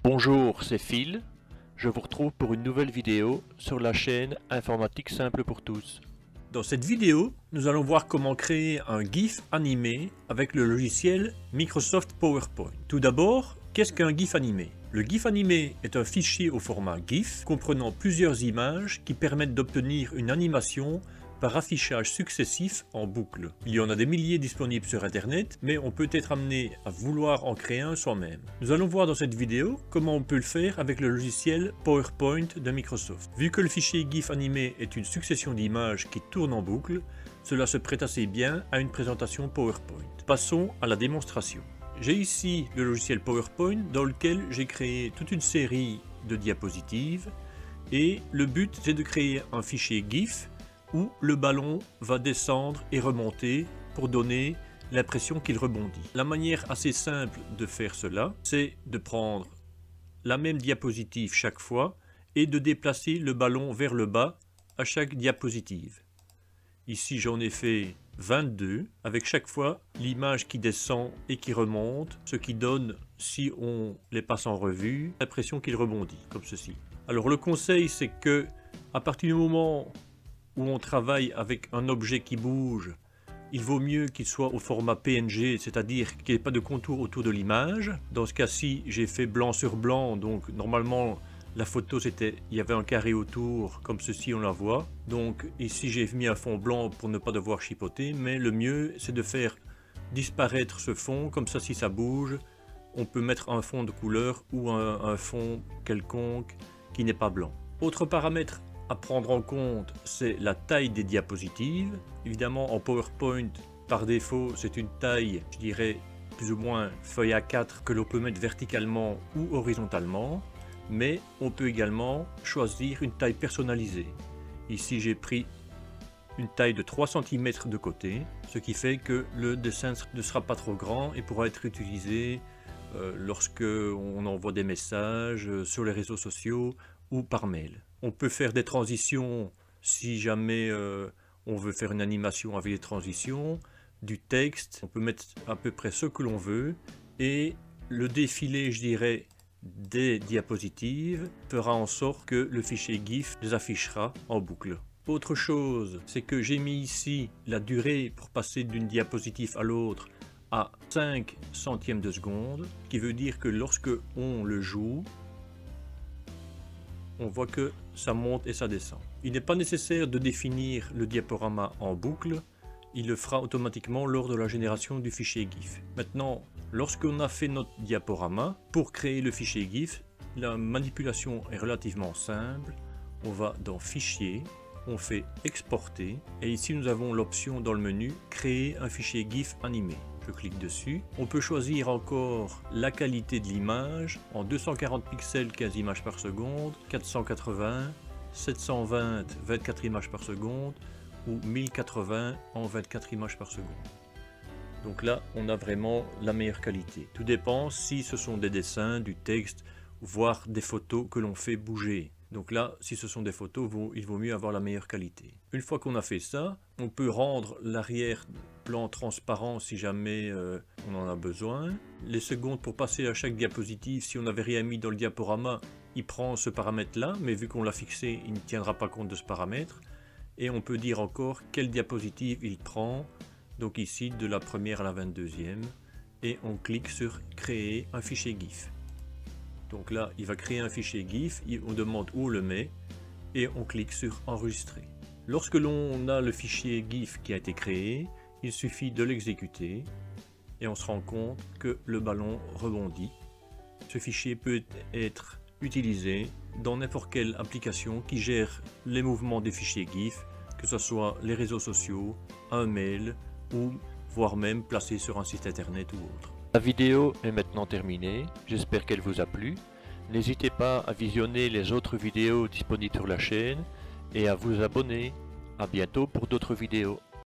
Bonjour, c'est Phil. Je vous retrouve pour une nouvelle vidéo sur la chaîne Informatique Simple pour tous. Dans cette vidéo, nous allons voir comment créer un GIF animé avec le logiciel Microsoft PowerPoint. Tout d'abord, qu'est-ce qu'un GIF animé? Le GIF animé est un fichier au format GIF comprenant plusieurs images qui permettent d'obtenir une animation par affichage successif en boucle. Il y en a des milliers disponibles sur internet, mais on peut être amené à vouloir en créer un soi-même. Nous allons voir dans cette vidéo comment on peut le faire avec le logiciel PowerPoint de Microsoft. Vu que le fichier GIF animé est une succession d'images qui tournent en boucle, cela se prête assez bien à une présentation PowerPoint. Passons à la démonstration. J'ai ici le logiciel PowerPoint dans lequel j'ai créé toute une série de diapositives et le but c'est de créer un fichier GIF où le ballon va descendre et remonter pour donner l'impression qu'il rebondit. La manière assez simple de faire cela, c'est de prendre la même diapositive chaque fois et de déplacer le ballon vers le bas à chaque diapositive. Ici j'en ai fait 22, avec chaque fois l'image qui descend et qui remonte, ce qui donne, si on les passe en revue, l'impression qu'il rebondit, comme ceci. Alors le conseil c'est que, à partir du moment où on travaille avec un objet qui bouge, il vaut mieux qu'il soit au format PNG, c'est-à-dire qu'il n'y ait pas de contour autour de l'image. Dans ce cas-ci, j'ai fait blanc sur blanc, donc normalement la photo il y avait un carré autour, comme ceci on la voit. Donc ici j'ai mis un fond blanc pour ne pas devoir chipoter, mais le mieux c'est de faire disparaître ce fond, comme ça si ça bouge, on peut mettre un fond de couleur ou un fond quelconque qui n'est pas blanc. Autre paramètre à prendre en compte, c'est la taille des diapositives. Évidemment en PowerPoint, par défaut, c'est une taille, je dirais, plus ou moins feuille A4 que l'on peut mettre verticalement ou horizontalement, mais on peut également choisir une taille personnalisée. Ici j'ai pris une taille de 3 cm de côté, ce qui fait que le dessin ne sera pas trop grand et pourra être utilisé lorsque on envoie des messages sur les réseaux sociaux ou par mail. On peut faire des transitions si jamais on veut faire une animation avec des transitions, du texte, on peut mettre à peu près ce que l'on veut et le défilé, je dirais, des diapositives fera en sorte que le fichier GIF les affichera en boucle. Autre chose, c'est que j'ai mis ici la durée pour passer d'une diapositive à l'autre à 5 centièmes de seconde, ce qui veut dire que lorsque on le joue, on voit que ça monte et ça descend. Il n'est pas nécessaire de définir le diaporama en boucle, il le fera automatiquement lors de la génération du fichier GIF. Maintenant, lorsqu'on a fait notre diaporama, pour créer le fichier GIF, la manipulation est relativement simple. On va dans Fichier, on fait Exporter, et ici nous avons l'option dans le menu Créer un fichier GIF animé. Je clique dessus. On peut choisir encore la qualité de l'image en 240 pixels 15 images par seconde, 480, 720 24 images par seconde ou 1080 en 24 images par seconde. Donc là on a vraiment la meilleure qualité. Tout dépend si ce sont des dessins, du texte, voire des photos que l'on fait bouger. Donc là, si ce sont des photos, il vaut mieux avoir la meilleure qualité. Une fois qu'on a fait ça, on peut rendre l'arrière-plan transparent si jamais on en a besoin. Les secondes pour passer à chaque diapositive, si on n'avait rien mis dans le diaporama, il prend ce paramètre-là, mais vu qu'on l'a fixé, il ne tiendra pas compte de ce paramètre. Et on peut dire encore quelle diapositive il prend, donc ici de la première à la 22e, et on clique sur Créer un fichier GIF. Donc là, il va créer un fichier GIF, on demande où on le met et on clique sur Enregistrer. Lorsque l'on a le fichier GIF qui a été créé, il suffit de l'exécuter et on se rend compte que le ballon rebondit. Ce fichier peut être utilisé dans n'importe quelle application qui gère les mouvements des fichiers GIF, que ce soit les réseaux sociaux, un mail ou voire même placé sur un site internet ou autre. La vidéo est maintenant terminée, j'espère qu'elle vous a plu. N'hésitez pas à visionner les autres vidéos disponibles sur la chaîne et à vous abonner. À bientôt pour d'autres vidéos.